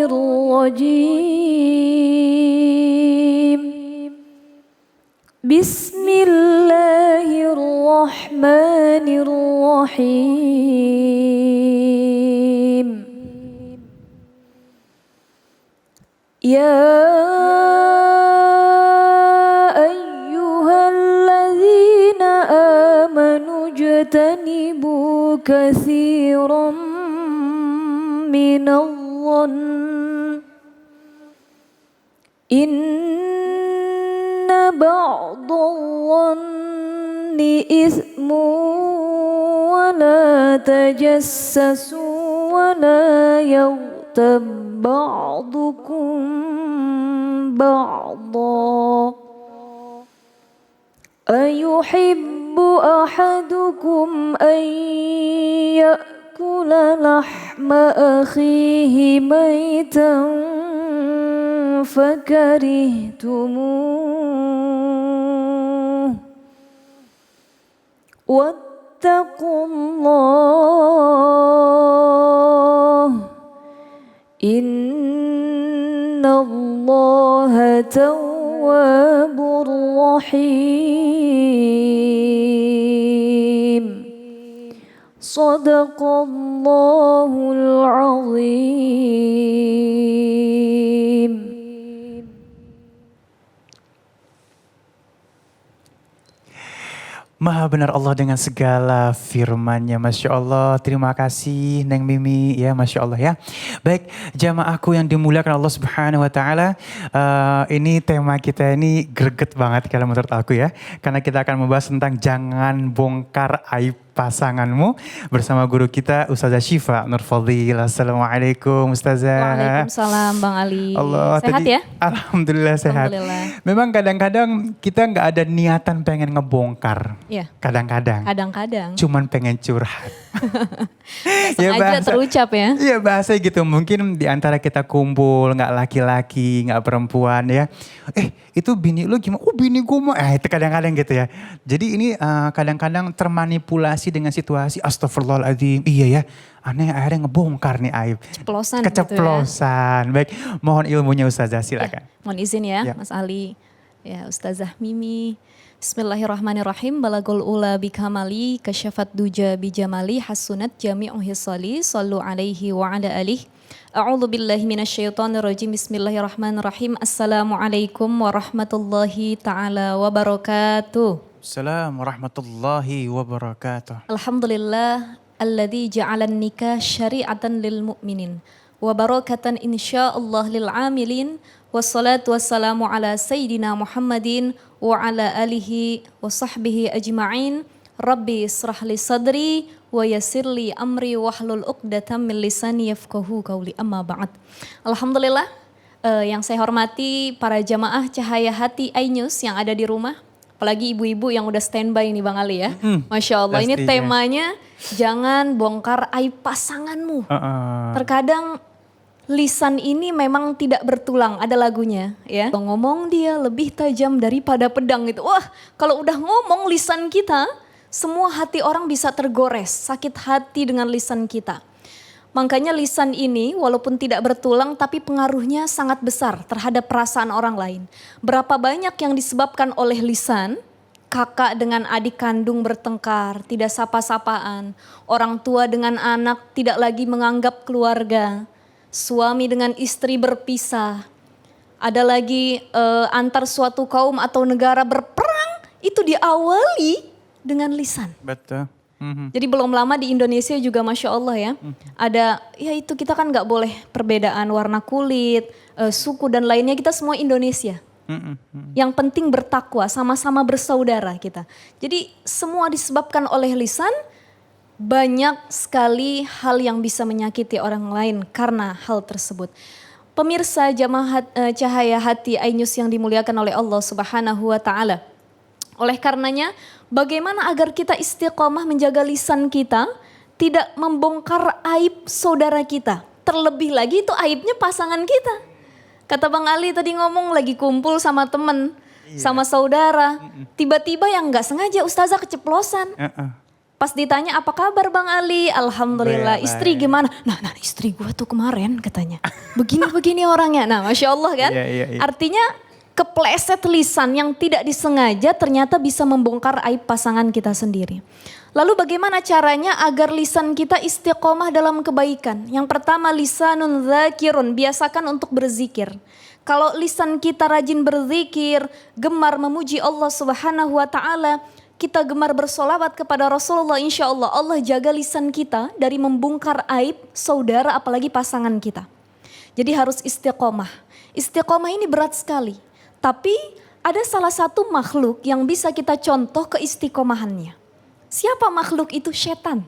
الرجيم بسم الله الرحمن الرحيم يا أيها الذين آمنوا اجتنبوا كثيرا من الظن إن بعض الظن إثم ولا تجسسوا ولا يغتب بعضكم بعضا أيحب أحدكم أن يأكل لحم أخيه ميتا فكرهتموه واتقوا الله إن الله تواب رحيم صدق الله العظيم. Maha benar Allah dengan segala firman-Nya. Masya Allah, terima kasih Neng Mimi ya, Masya Allah ya. Baik, jamaahku yang dimuliakan Allah Subhanahu Wa Taala, ini tema kita ini greget banget kalau menurut aku ya. Karena kita akan membahas tentang jangan bongkar aib pasanganmu bersama guru kita Ustazah Syifa Nurfadhil. Assalamualaikum Ustazah. Waalaikumsalam Bang Ali. Allah, sehat tadi, ya? Alhamdulillah sehat. Alhamdulillah. Memang kadang-kadang kita nggak ada niatan pengen ngebongkar. Iya. Kadang-kadang. Cuman pengen curhat. Ya bahasa, terucap ya. Iya bahasa gitu. Mungkin di antara kita kumpul nggak laki-laki, nggak perempuan ya. Itu bini lu gimana? Oh bini gue mau. Itu kadang-kadang gitu ya. Jadi ini kadang-kadang termanipulasi dengan situasi. Astagfirullahaladzim. Iya ya. Aneh akhirnya ngebongkar nih aib. Keceplosan. Gitu ya. Baik, mohon ilmunya Ustazah silakan. Mohon izin ya, Mas Ali. Ya Ustazah Mimi. Bismillahirrahmanirrahim. Balagul ula bikamali kasyafat duja bijamali hasunat jami'u hisali sallu alaihi wa ala alihi. A'udzu billahi minasyaitonir rajim. Bismillahirrahmanirrahim. Assalamualaikum warahmatullahi taala wabarakatuh. Assalamualaikum warahmatullahi wabarakatuh. Alhamdulillah alladzi ja'alan nikah syari'atan lil mu'minin wa barakatan insyaallah lil amilin. Wassalatu wassalamu ala sayyidina Muhammadin wa ala alihi wa sahbihi ajma'in. Rabbi israh li sadri wa yassir li amri wahlul 'uqdatam min lisani yafqahu qawli, amma ba'd. Alhamdulillah, yang saya hormati para jamaah Cahaya Hati iNews yang ada di rumah. Apalagi ibu-ibu yang udah standby nih Bang Ali ya. Masya Allah, pastinya. Ini temanya jangan bongkar aib pasanganmu. Terkadang lisan ini memang tidak bertulang, ada lagunya ya. Ngomong dia lebih tajam daripada pedang gitu. Wah, kalau udah ngomong lisan kita, semua hati orang bisa tergores, sakit hati dengan lisan kita. Makanya lisan ini walaupun tidak bertulang tapi pengaruhnya sangat besar terhadap perasaan orang lain. Berapa banyak yang disebabkan oleh lisan, kakak dengan adik kandung bertengkar, tidak sapa-sapaan. Orang tua dengan anak tidak lagi menganggap keluarga. Suami dengan istri berpisah. Ada lagi antar suatu kaum atau negara berperang, itu diawali dengan lisan. Betul. Jadi belum lama di Indonesia juga Masya Allah ya. Ada, ya itu kita kan gak boleh perbedaan warna kulit, suku dan lainnya, kita semua Indonesia. Yang penting bertakwa, sama-sama bersaudara kita. Jadi semua disebabkan oleh lisan, banyak sekali hal yang bisa menyakiti orang lain karena hal tersebut. Pemirsa jamaah Cahaya Hati iNews yang dimuliakan oleh Allah Subhanahu wa Ta'ala. Oleh karenanya, bagaimana agar kita istiqomah menjaga lisan kita, tidak membongkar aib saudara kita. Terlebih lagi itu aibnya pasangan kita. Kata Bang Ali tadi ngomong lagi kumpul sama temen, sama saudara. Tiba-tiba yang gak sengaja Ustazah keceplosan. Pas ditanya apa kabar Bang Ali? Alhamdulillah. Baik. Istri gimana? Nah istri gue tuh kemarin katanya. Begini-begini orangnya. Nah Masya Allah kan. Iya. Artinya kepleset lisan yang tidak disengaja ternyata bisa membongkar aib pasangan kita sendiri. Lalu bagaimana caranya agar lisan kita istiqomah dalam kebaikan? Yang pertama lisanun dzakirun, biasakan untuk berzikir. Kalau lisan kita rajin berzikir, gemar memuji Allah Subhanahu wa taala, kita gemar bersolawat kepada Rasulullah, insya Allah Allah jaga lisan kita dari membongkar aib saudara apalagi pasangan kita. Jadi harus istiqomah. Istiqomah ini berat sekali. Tapi ada salah satu makhluk yang bisa kita contoh keistiqomahannya. Siapa makhluk itu? Setan.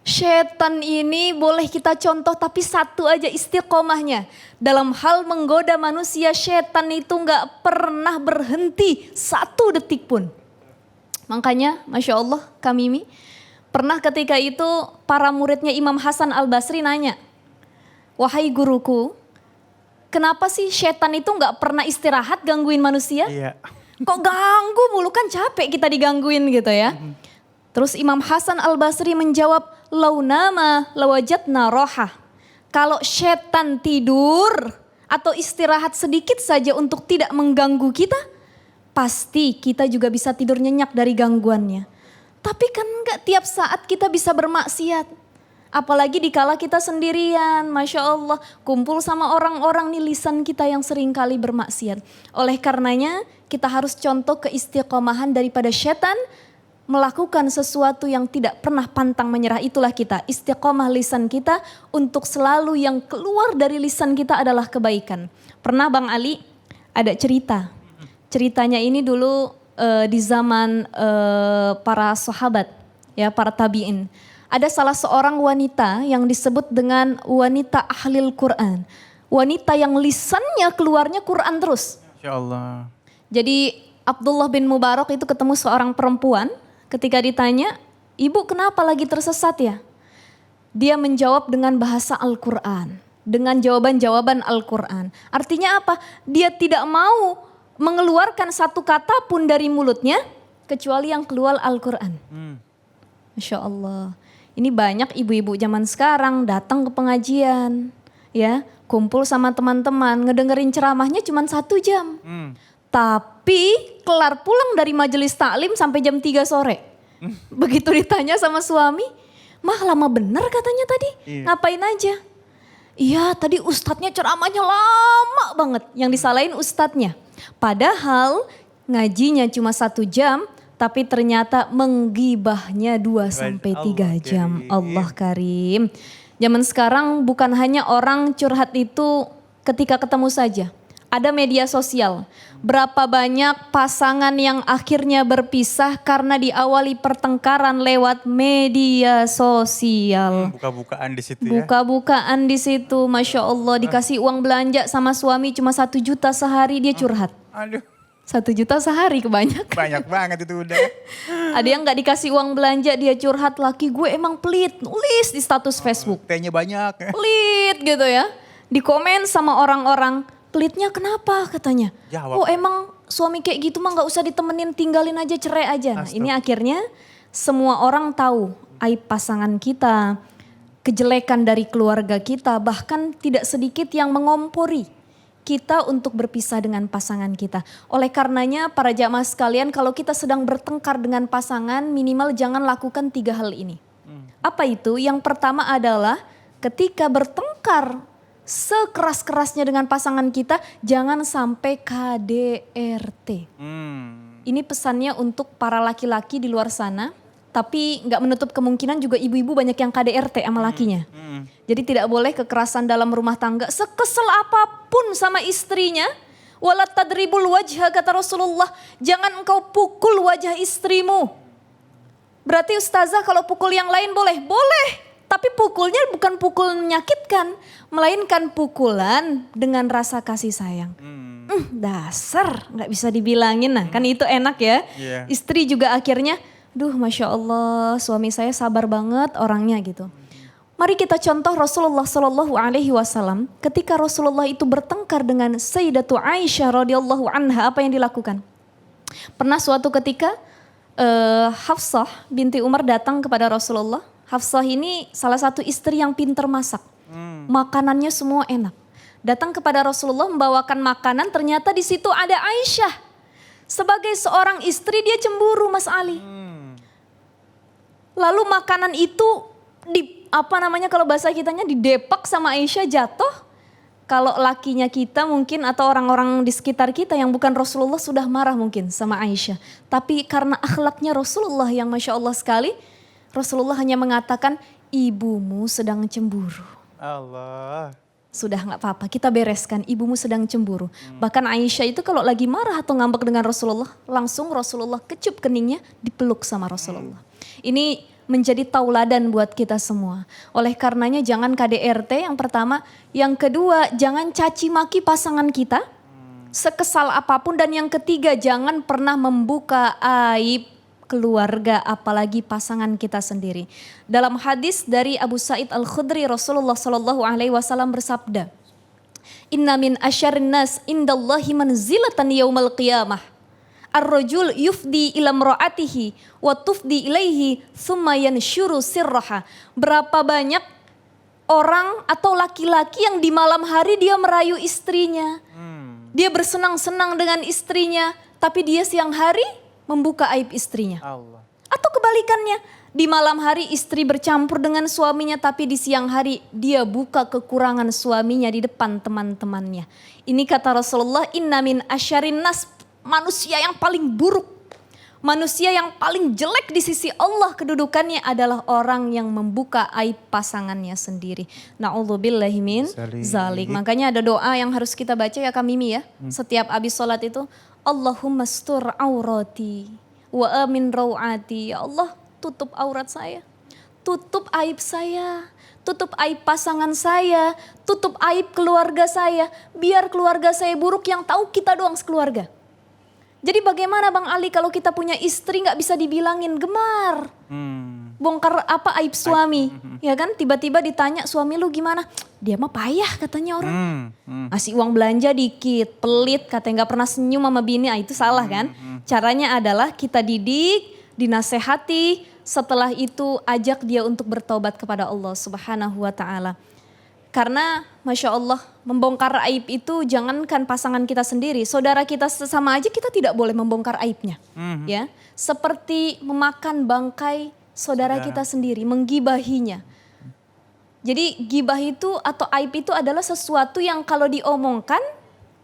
Setan ini boleh kita contoh tapi satu aja istiqomahnya. Dalam hal menggoda manusia, setan itu gak pernah berhenti 1 detik pun. Makanya Masya Allah Kak Mimi, pernah ketika itu para muridnya Imam Hasan Al-Basri nanya, wahai guruku, kenapa sih setan itu gak pernah istirahat gangguin manusia? Iya. Kok ganggu mulu, kan capek kita digangguin gitu ya. Terus Imam Hasan Al-Basri menjawab, launama lawajatna rohah. Kalau setan tidur atau istirahat sedikit saja untuk tidak mengganggu kita, pasti kita juga bisa tidur nyenyak dari gangguannya. Tapi kan enggak tiap saat kita bisa bermaksiat. Apalagi dikala kita sendirian, Masya Allah, kumpul sama orang-orang nih lisan kita yang sering kali bermaksiat. Oleh karenanya kita harus contoh keistiqomahan daripada setan, melakukan sesuatu yang tidak pernah pantang menyerah. Itulah kita, istiqomah lisan kita untuk selalu yang keluar dari lisan kita adalah kebaikan. Pernah Bang Ali ada cerita. Ceritanya ini dulu di zaman para sahabat, ya para tabi'in. Ada salah seorang wanita yang disebut dengan wanita ahlil Quran. Wanita yang lisannya keluarnya Quran terus. Masya Allah. Jadi Abdullah bin Mubarak itu ketemu seorang perempuan. Ketika ditanya, ibu kenapa lagi tersesat ya? Dia menjawab dengan bahasa Al-Quran. Dengan jawaban-jawaban Al-Quran. Artinya apa? Dia tidak mau mengeluarkan satu kata pun dari mulutnya kecuali yang keluar Al-Quran. Masya Allah. Ini banyak ibu-ibu zaman sekarang datang ke pengajian, ya, kumpul sama teman-teman, ngedengerin ceramahnya cuma 1 jam. Tapi kelar pulang dari majelis taklim sampai jam 3 sore. Begitu ditanya sama suami, mah lama bener katanya tadi, ngapain aja? Iya tadi ustadznya ceramahnya lama banget, yang disalahin ustadznya. Padahal ngajinya cuma 1 jam, tapi ternyata menggibahnya 2 sampai 3 jam. Allah Karim. Zaman sekarang bukan hanya orang curhat itu ketika ketemu saja. Ada media sosial. Berapa banyak pasangan yang akhirnya berpisah karena diawali pertengkaran lewat media sosial. Buka-bukaan di situ ya. Buka-bukaan di situ, Masya Allah. Dikasih uang belanja sama suami cuma 1 juta sehari, dia curhat. Aduh. 1 juta sehari kebanyakan. Banyak banget itu udah. Ada yang gak dikasih uang belanja, dia curhat, laki gue emang pelit. Nulis di status Facebook. T-nya banyak. Pelit gitu ya. Di komen sama orang-orang, pelitnya kenapa katanya. Jawab. Oh emang suami kayak gitu mah gak usah ditemenin, tinggalin aja, cerai aja. Nah ini akhirnya semua orang tahu aib pasangan kita, kejelekan dari keluarga kita, bahkan tidak sedikit yang mengompori kita untuk berpisah dengan pasangan kita. Oleh karenanya para jamaah sekalian, kalau kita sedang bertengkar dengan pasangan, minimal jangan lakukan 3 hal ini. Apa itu? Yang pertama adalah ketika bertengkar sekeras-kerasnya dengan pasangan kita, jangan sampai KDRT. Ini pesannya untuk para laki-laki di luar sana, tapi nggak menutup kemungkinan juga ibu-ibu banyak yang KDRT sama lakinya. Jadi tidak boleh kekerasan dalam rumah tangga, sekesel apapun sama istrinya. Wala tadribul wajha, kata Rasulullah, jangan engkau pukul wajah istrimu. Berarti ustazah kalau pukul yang lain boleh? Boleh. Tapi pukulnya bukan pukul menyakitkan, melainkan pukulan dengan rasa kasih sayang. Dasar nggak bisa dibilangin, nah kan itu enak ya. Istri juga akhirnya, duh Masya Allah suami saya sabar banget orangnya gitu. Mari kita contoh Rasulullah Shallallahu Alaihi Wasallam. Ketika Rasulullah itu bertengkar dengan Sayyidatu Aisyah radhiyallahu anha, apa yang dilakukan? Pernah suatu ketika Hafsah binti Umar datang kepada Rasulullah. Hafsah ini salah satu istri yang pinter masak. Makanannya semua enak. Datang kepada Rasulullah membawakan makanan, ternyata di situ ada Aisyah. Sebagai seorang istri dia cemburu, Mas Ali. Lalu makanan itu kalau bahasa kitanya didepak sama Aisyah, jatuh. Kalau lakinya kita mungkin atau orang-orang di sekitar kita yang bukan Rasulullah sudah marah mungkin sama Aisyah. Tapi karena akhlaknya Rasulullah yang Masya Allah sekali, Rasulullah hanya mengatakan, ibumu sedang cemburu. Allah. Sudah gak apa-apa, kita bereskan, ibumu sedang cemburu. Bahkan Aisyah itu kalau lagi marah atau ngambek dengan Rasulullah, langsung Rasulullah kecup keningnya, dipeluk sama Rasulullah. Ini menjadi tauladan buat kita semua. Oleh karenanya jangan KDRT yang pertama. Yang kedua, jangan caci maki pasangan kita. Sekesal apapun. Dan yang ketiga, jangan pernah membuka aib keluarga, apalagi pasangan kita sendiri. Dalam hadis dari Abu Sa'id Al-Khudri, Rasulullah SAW bersabda, Inna min asyarin nas indallahi manzilatan yaumal qiyamah. Ar-rajul yufdi ila mra'atihi wa tufdi ilaihi thumma yanshuru sirraha. Berapa banyak orang atau laki-laki yang di malam hari dia merayu istrinya. Dia bersenang-senang dengan istrinya, tapi dia siang hari membuka aib istrinya. Allah. Atau kebalikannya, di malam hari istri bercampur dengan suaminya, tapi di siang hari dia buka kekurangan suaminya di depan teman-temannya. Ini kata Rasulullah, inna min asyarin nas, manusia yang paling buruk, manusia yang paling jelek di sisi Allah kedudukannya adalah orang yang membuka aib pasangannya sendiri. Na'udzubillahi min zalik. Makanya ada doa yang harus kita baca ya Kak Mimi ya. Setiap habis sholat itu, Allahumma stur aurati wa amin rawati. Ya Allah, tutup aurat saya, tutup aib saya, tutup aib pasangan saya, tutup aib keluarga saya. Biar keluarga saya buruk, yang tahu kita doang sekeluarga. Jadi bagaimana Bang Ali kalau kita punya istri gak bisa dibilangin gemar. Bongkar apa aib suami. Ya kan tiba-tiba ditanya suami lu gimana. Dia mah payah katanya orang. Ngasih uang belanja dikit, pelit, katanya gak pernah senyum sama bini. Itu salah kan. Caranya adalah kita didik, dinasehati. Setelah itu ajak dia untuk bertobat kepada Allah Subhanahu wa ta'ala. Karena Masya Allah membongkar aib itu jangankan pasangan kita sendiri. Saudara kita sesama aja kita tidak boleh membongkar aibnya. Ya, seperti memakan bangkai saudara kita sendiri, menggibahinya. Jadi gibah itu atau aib itu adalah sesuatu yang kalau diomongkan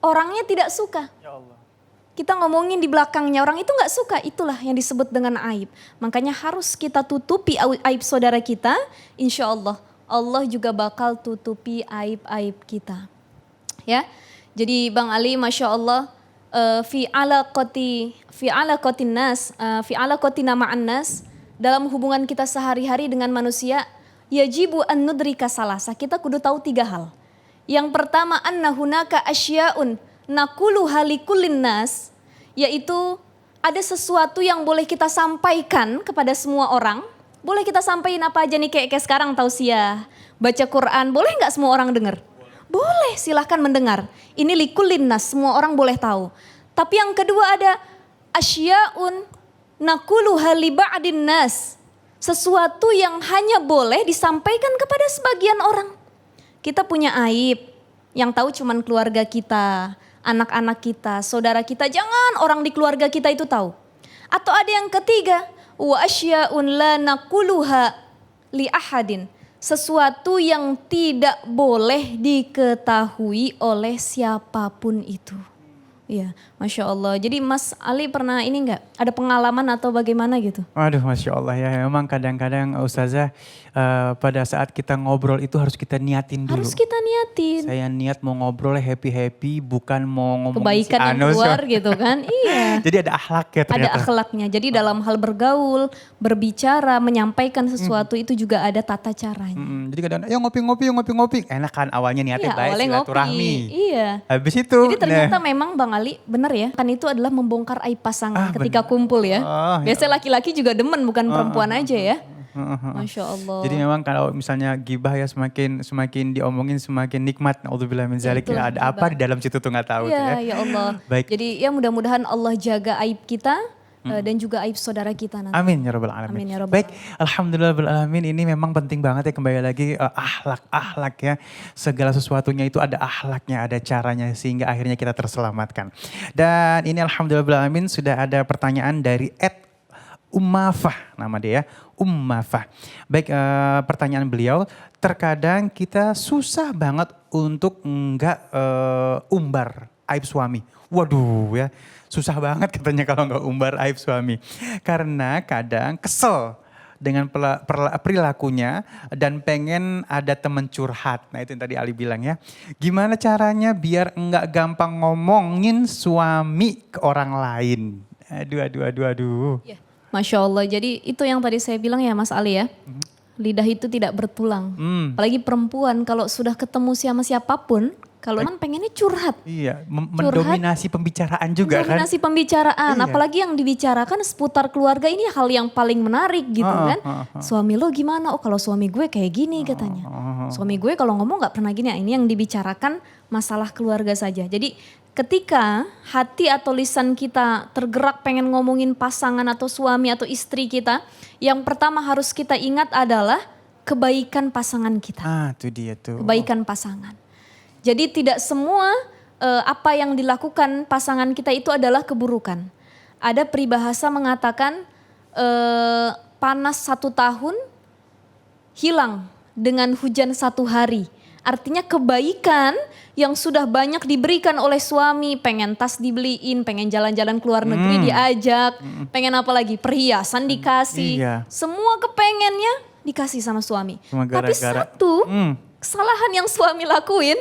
orangnya tidak suka. Ya Allah. Kita ngomongin di belakangnya, orang itu gak suka, itulah yang disebut dengan aib. Makanya harus kita tutupi aib saudara kita, insya Allah. Allah juga bakal tutupi aib-aib kita. Ya. Jadi Bang Ali Masya Allah fi alaqatina ma'an nas, dalam hubungan kita sehari-hari dengan manusia, yajibu an nudrika salasa. Kita kudu tahu 3 hal. Yang pertama, anna hunaka asya'un naquluha likullin nas, yaitu ada sesuatu yang boleh kita sampaikan kepada semua orang. Boleh kita sampaikan apa aja nih kayak sekarang tausiah, baca Quran, boleh nggak semua orang dengar? Boleh, silahkan mendengar. Ini likullin nas, semua orang boleh tahu. Tapi yang kedua ada asya'un naquluha li ba'din nas. Sesuatu yang hanya boleh disampaikan kepada sebagian orang. Kita punya aib, yang tahu cuman keluarga kita, anak-anak kita, saudara kita, jangan orang di keluarga kita itu tahu. Atau ada yang ketiga, wa asya'un la naquluha li ahadin. Sesuatu yang tidak boleh diketahui oleh siapapun itu. Ya, Masya Allah. Jadi Mas Ali pernah ini enggak? Ada pengalaman atau bagaimana gitu? Waduh, Masya Allah ya. Memang kadang-kadang Ustazah pada saat kita ngobrol itu harus kita niatin dulu. Harus kita niatin. Saya niat mau ngobrol happy-happy, bukan mau ngomong kebaikan si yang keluar gitu kan. Iya. Jadi ada akhlak ya ternyata. Ada akhlaknya. Jadi dalam hal bergaul, berbicara, menyampaikan sesuatu itu juga ada tata caranya. Jadi kadang ya ngopi-ngopi. Enak kan awalnya niatnya Iya, baik, awalnya silaturahmi. Iya. Habis itu. Jadi ternyata memang Bang Ali benar ya. Kan itu adalah membongkar aib pasangan ketika kumpul ya. Biasanya laki-laki juga demen bukan perempuan aja ya. Masya Allah. Jadi memang kalau misalnya gibah ya semakin diomongin semakin nikmat. Naudzubillah min zalik. Ya, ada apa di dalam situ tuh nggak tahu. Iya, ya Allah. Baik. Jadi ya mudah-mudahan Allah jaga aib kita. dan juga aib saudara kita nanti. Amin ya rabbal alamin. Amin ya rabbal Baik, alhamdulillah rabbil alamin, ini memang penting banget ya, kembali lagi akhlak ya. Segala sesuatunya itu ada akhlaknya, ada caranya sehingga akhirnya kita terselamatkan. Dan ini alhamdulillah rabbil alamin sudah ada pertanyaan dari Ummafah, nama dia ya, Ummafah. Baik, pertanyaan beliau, terkadang kita susah banget untuk enggak umbar aib suami. Waduh ya, susah banget katanya kalau enggak umbar aib suami. Karena kadang kesel dengan perilakunya dan pengen ada teman curhat. Nah itu yang tadi Ali bilang ya. Gimana caranya biar enggak gampang ngomongin suami ke orang lain? Aduh. Ya. Masya Allah, jadi itu yang tadi saya bilang ya Mas Ali ya. Lidah itu tidak bertulang. Apalagi perempuan kalau sudah ketemu sama siapapun, kalau memang pengennya curhat. Iya, mendominasi pembicaraan juga kan. Mendominasi pembicaraan, Iya. apalagi yang dibicarakan seputar keluarga ini hal yang paling menarik gitu kan. Suami lo gimana? Oh kalau suami gue kayak gini katanya. Suami gue kalau ngomong gak pernah gini. Ini yang dibicarakan masalah keluarga saja. Jadi ketika hati atau lisan kita tergerak pengen ngomongin pasangan atau suami atau istri kita, yang pertama harus kita ingat adalah kebaikan pasangan kita. Itu dia tuh. Kebaikan pasangan. Jadi tidak semua apa yang dilakukan pasangan kita itu adalah keburukan. Ada peribahasa mengatakan panas 1 tahun hilang dengan hujan 1 hari. Artinya kebaikan yang sudah banyak diberikan oleh suami, pengen tas dibeliin, pengen jalan-jalan ke luar negeri diajak, pengen apa lagi, perhiasan dikasih, semua kepengennya dikasih sama suami. Tapi satu kesalahan yang suami lakuin,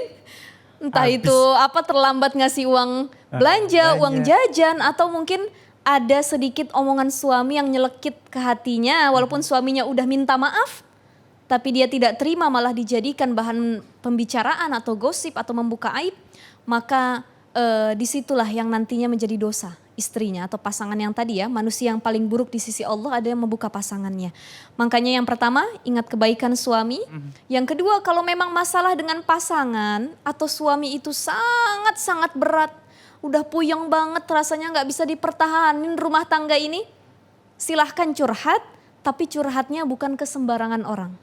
entah itu apa terlambat ngasih uang belanja, uang jajan, atau mungkin ada sedikit omongan suami yang nyelekit ke hatinya, walaupun suaminya udah minta maaf, tapi dia tidak terima malah dijadikan bahan pembicaraan atau gosip atau membuka aib, maka disitulah yang nantinya menjadi dosa istrinya atau pasangan yang tadi ya, manusia yang paling buruk di sisi Allah ada yang membuka pasangannya. Makanya yang pertama ingat kebaikan suami, yang kedua kalau memang masalah dengan pasangan atau suami itu sangat-sangat berat, udah puyeng banget rasanya gak bisa dipertahanin rumah tangga ini, silahkan curhat, tapi curhatnya bukan ke sembarangan orang.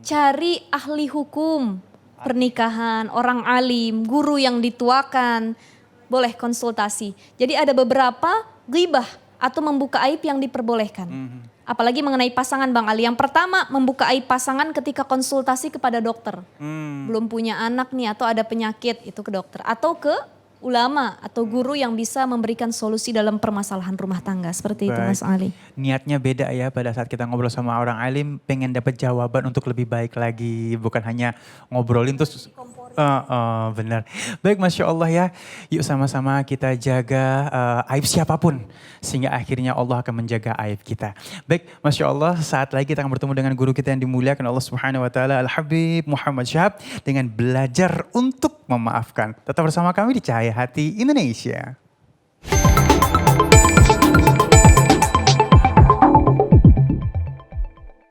Cari ahli hukum pernikahan, orang alim, guru yang dituakan, boleh konsultasi. Jadi ada beberapa ghibah atau membuka aib yang diperbolehkan. Apalagi mengenai pasangan Bang Ali. Yang pertama membuka aib pasangan ketika konsultasi kepada dokter. Belum punya anak nih atau ada penyakit, itu ke dokter. Atau ke ulama atau guru yang bisa memberikan solusi dalam permasalahan rumah tangga. Seperti itu Mas Ali. Niatnya beda ya pada saat kita ngobrol sama orang alim, pengen dapat jawaban untuk lebih baik lagi. Bukan hanya ngobrolin terus benar. Baik, Masya Allah ya. Yuk sama-sama kita jaga aib siapapun. Sehingga akhirnya Allah akan menjaga aib kita. Baik, Masya Allah, saat lagi kita akan bertemu dengan guru kita yang dimuliakan Allah Subhanahu Wa Taala, Al-Habib Muhammad Syahab, dengan belajar untuk memaafkan. Tetap bersama kami di Cahaya Hati Indonesia.